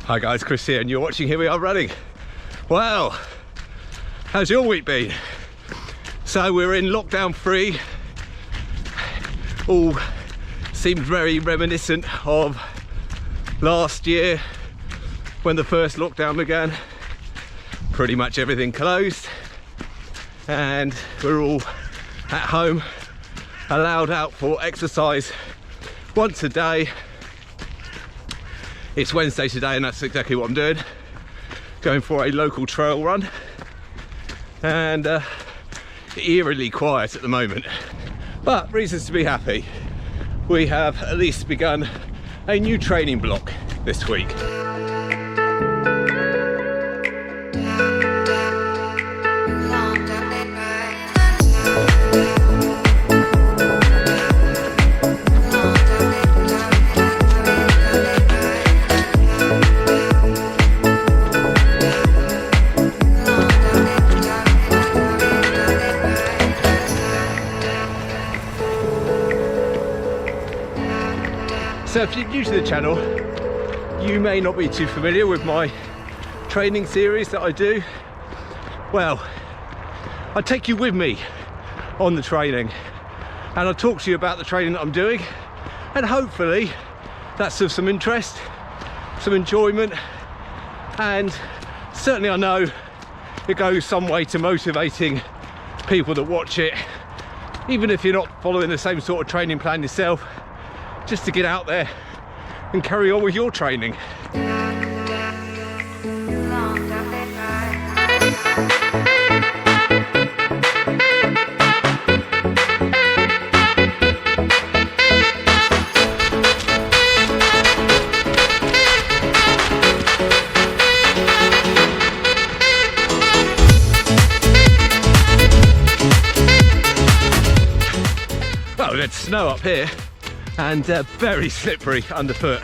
Hi guys, Chris here and you're watching Here We Are Running. Well, how's your week been? So we're in lockdown 3. All seemed very reminiscent of last year when the first lockdown began. Pretty much everything closed and we're all at home, allowed out for exercise once a day. It's Wednesday today and that's exactly what I'm doing. Going for a local trail run and eerily quiet at the moment. But reasons to be happy. We have at least begun a new training block this week. So if you're new to the channel, you may not be too familiar with my training series that I do. Well, I take you with me on the training and I'll talk to you about the training that I'm doing, and hopefully that's of some interest, some enjoyment, and certainly I know it goes some way to motivating people that watch it, even if you're not following the same sort of training plan yourself, just to get out there and carry on with your training. Well, there's snow up here and very slippery underfoot.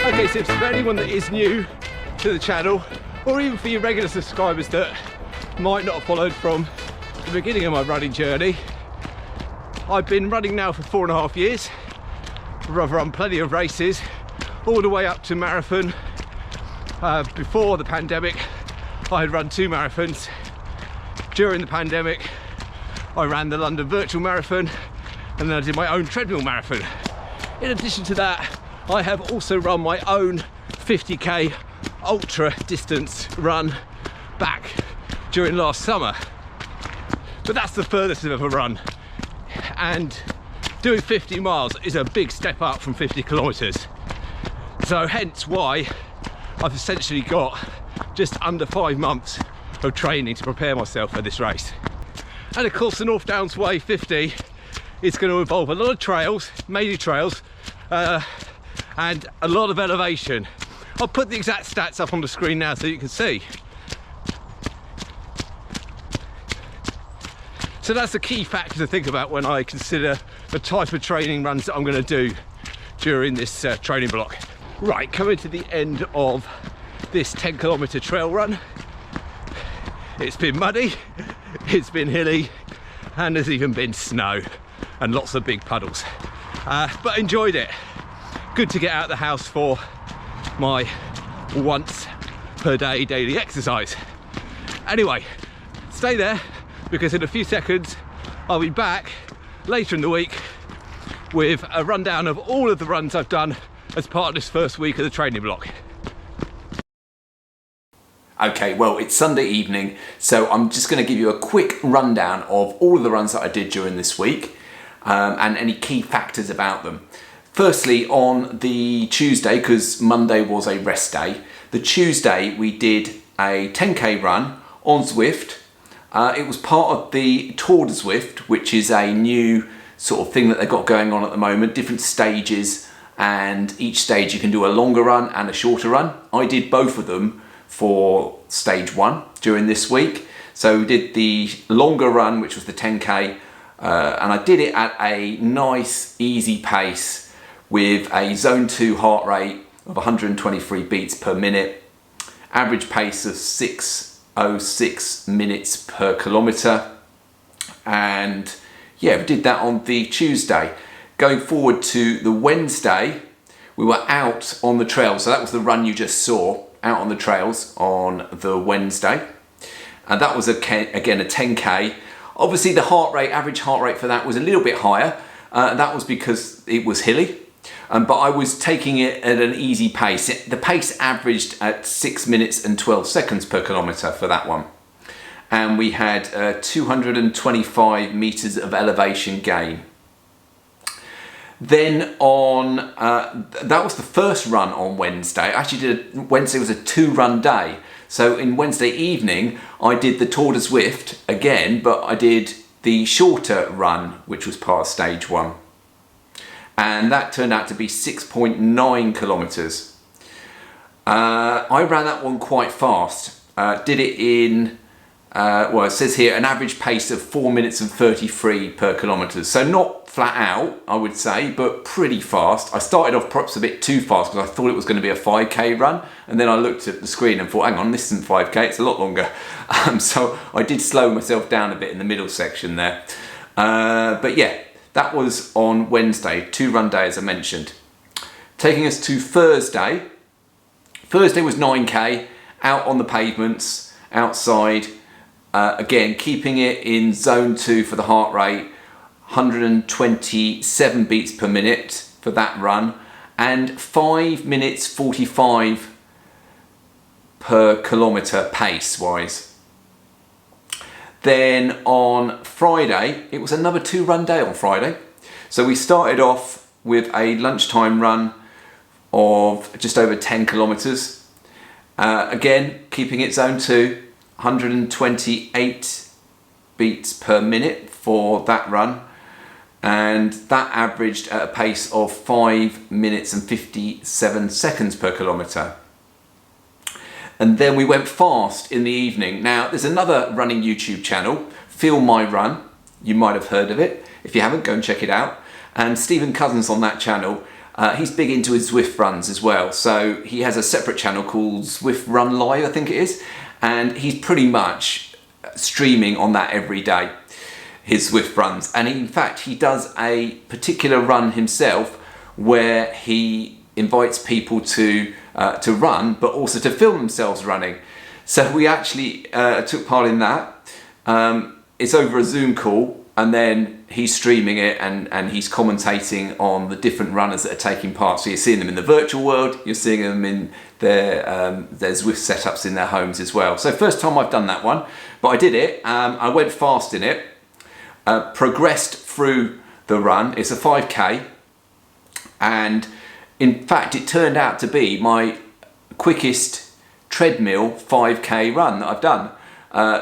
Okay, so for anyone that is new to the channel, or even for your regular subscribers that might not have followed from the beginning of my running journey, I've been running now for 4.5 years. I've run plenty of races, all the way up to marathon. Before the pandemic, I had run 2 marathons. During the pandemic, I ran the London Virtual Marathon, and then I did my own treadmill marathon. In addition to that, I have also run my own 50k ultra distance run back during last summer. But that's the furthest I've ever run. And doing 50 miles is a big step up from 50 kilometers. So hence why I've essentially got just under 5 months of training to prepare myself for this race. And of course the North Downs Way 50 is going to involve a lot of trails, mainly trails, and a lot of elevation. I'll put the exact stats up on the screen now so you can see. So that's the key factor to think about when I consider the type of training runs that I'm going to do during this training block. Right, coming to the end of this 10-kilometer trail run. It's been muddy, it's been hilly, and there's even been snow and lots of big puddles. But enjoyed it. Good to get out of the house for my once per day daily exercise. Anyway, stay there because in a few seconds I'll be back later in the week with a rundown of all of the runs I've done as part of this first week of the training block. Okay, well, it's Sunday evening, so I'm just going to give you a quick rundown of all of the runs that I did during this week and any key factors about them. Firstly, on the Tuesday, because Monday was a rest day, the Tuesday we did a 10k run on Zwift It was part of the Tour de Zwift, which is a new sort of thing that they've got going on at the moment, different stages, and each stage you can do a longer run and a shorter run. I did both of them for stage 1 during this week. So we did the longer run, which was the 10k, and I did it at a nice easy pace with a zone 2 heart rate of 123 beats per minute, average pace of 6:06 minutes per kilometre, and yeah, we did that on the Tuesday. Going forward to the Wednesday, we were out on the trails. So that was the run you just saw, out on the trails on the Wednesday. And that was, again, a 10k. Obviously the average heart rate for that was a little bit higher. That was because it was hilly. But I was taking it at an easy pace. The pace averaged at 6 minutes and 12 seconds per kilometre for that one. And we had 225 metres of elevation gain. Then on, that was the first run on Wednesday. Actually, Wednesday was a 2-run day. So in Wednesday evening, I did the Tour de Zwift again, but I did the shorter run, which was part of stage 1. And that turned out to be 6.9 kilometres. I ran that one quite fast. Did it in, well, it says here an average pace of 4 minutes and 33 per kilometre. So not flat out, I would say, but pretty fast. I started off perhaps a bit too fast because I thought it was going to be a 5k run. And then I looked at the screen and thought, hang on, this isn't 5k, it's a lot longer. So I did slow myself down a bit in the middle section there. But yeah, that was on Wednesday, 2-run day as I mentioned. Taking us to Thursday. Thursday was 9k, out on the pavements, outside. Again, keeping it in zone 2 for the heart rate, 127 beats per minute for that run, and 5 minutes 45 per kilometre pace wise. Then on Friday, it was another 2-run day on Friday. So we started off with a lunchtime run of just over 10 kilometres. Again, keeping it zone 2, 128 beats per minute for that run. And that averaged at a pace of 5 minutes and 57 seconds per kilometre. And then we went fast in the evening. Now, there's another running YouTube channel, Feel My Run. You might have heard of it. If you haven't, go and check it out. And Stephen Cousins on that channel, he's big into his Zwift runs as well. So he has a separate channel called Zwift Run Live, I think it is. And he's pretty much streaming on that every day, his Zwift runs. And in fact, he does a particular run himself where he invites people to run, but also to film themselves running. So we actually took part in that. It's over a Zoom call, and then he's streaming it and he's commentating on the different runners that are taking part. So you're seeing them in the virtual world, you're seeing them in their Zwift setups in their homes as well. So first time I've done that one, but I did it. I went fast in it, progressed through the run. It's a 5k, and in fact it turned out to be my quickest treadmill 5k run that I've done.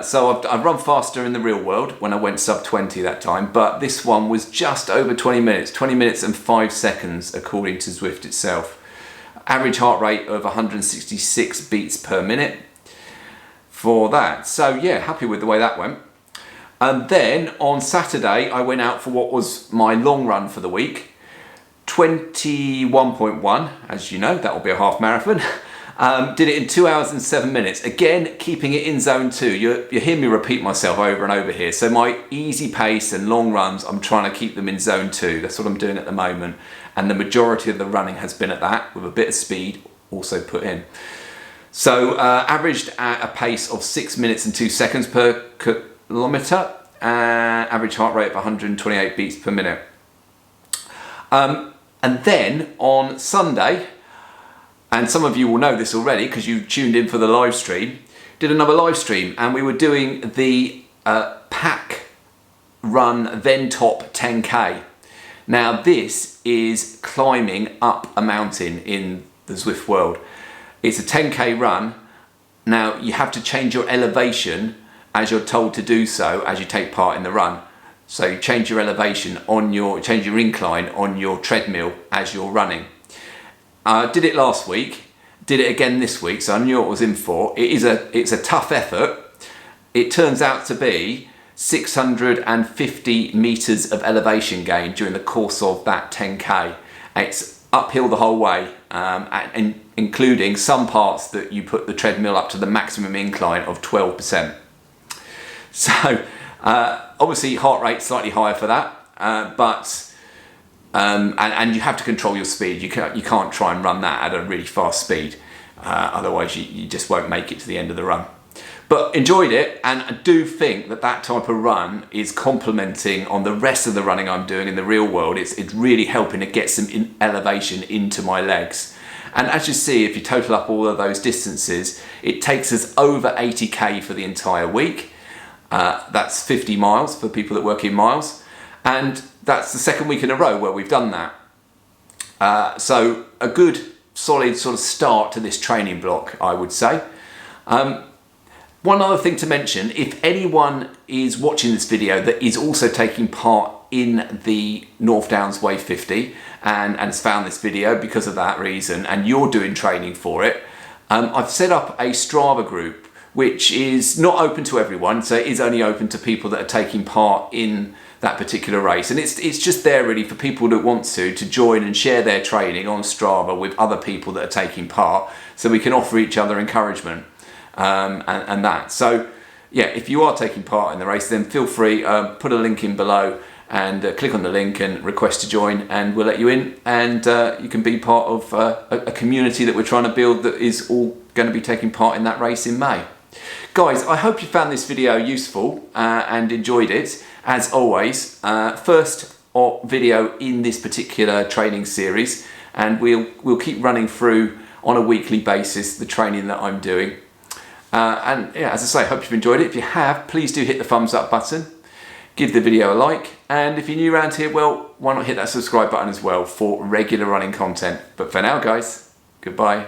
So I've run faster in the real world when I went sub 20 that time, but this one was just over 20 minutes and 5 seconds according to Zwift itself. Average heart rate of 166 beats per minute for that. So yeah, happy with the way that went. And then on Saturday I went out for what was my long run for the week, 21.1, as you know, that will be a half marathon. Did it in 2 hours and 7 minutes. Again, keeping it in zone 2. You hear me repeat myself over and over here. So my easy pace and long runs, I'm trying to keep them in zone 2. That's what I'm doing at the moment. And the majority of the running has been at that, with a bit of speed also put in. So averaged at a pace of 6 minutes and 2 seconds per kilometre. Average heart rate of 128 beats per minute. And then on Sunday, and some of you will know this already because you tuned in for the live stream, did another live stream, and we were doing the Pack Run Ventop 10k. Now this is climbing up a mountain in the Zwift world. It's a 10k run. Now you have to change your elevation as you're told to do so as you take part in the run. So you change your elevation on change your incline on your treadmill as you're running. I did it last week, did it again this week, so I knew what I was in for. It's a tough effort. It turns out to be 650 meters of elevation gain during the course of that 10K. It's uphill the whole way, and including some parts that you put the treadmill up to the maximum incline of 12%. So obviously heart rate slightly higher for that, and you have to control your speed. You can't try and run that at a really fast speed, otherwise you just won't make it to the end of the run. But enjoyed it, and I do think that type of run is complementing on the rest of the running I'm doing in the real world. It's really helping to get some elevation into my legs. And as you see, if you total up all of those distances, it takes us over 80k for the entire week. That's 50 miles for people that work in miles. And that's the second week in a row where we've done that. So a good, solid sort of start to this training block, I would say. One other thing to mention, if anyone is watching this video that is also taking part in the North Downs Wave 50 and has found this video because of that reason, and you're doing training for it, I've set up a Strava group which is not open to everyone, so it is only open to people that are taking part in that particular race, and it's just there really for people that want to join and share their training on Strava with other people that are taking part, so we can offer each other encouragement. And that. So yeah, if you are taking part in the race, then feel free, put a link in below and click on the link and request to join, and we'll let you in, and you can be part of a community that we're trying to build that is all going to be taking part in that race in May. Guys, I hope you found this video useful and enjoyed it. As always, first video in this particular training series, and we'll keep running through on a weekly basis the training that I'm doing. And yeah, as I say, I hope you've enjoyed it. If you have, please do hit the thumbs up button, give the video a like, and if you're new around here, well, why not hit that subscribe button as well for regular running content. But for now, guys, goodbye.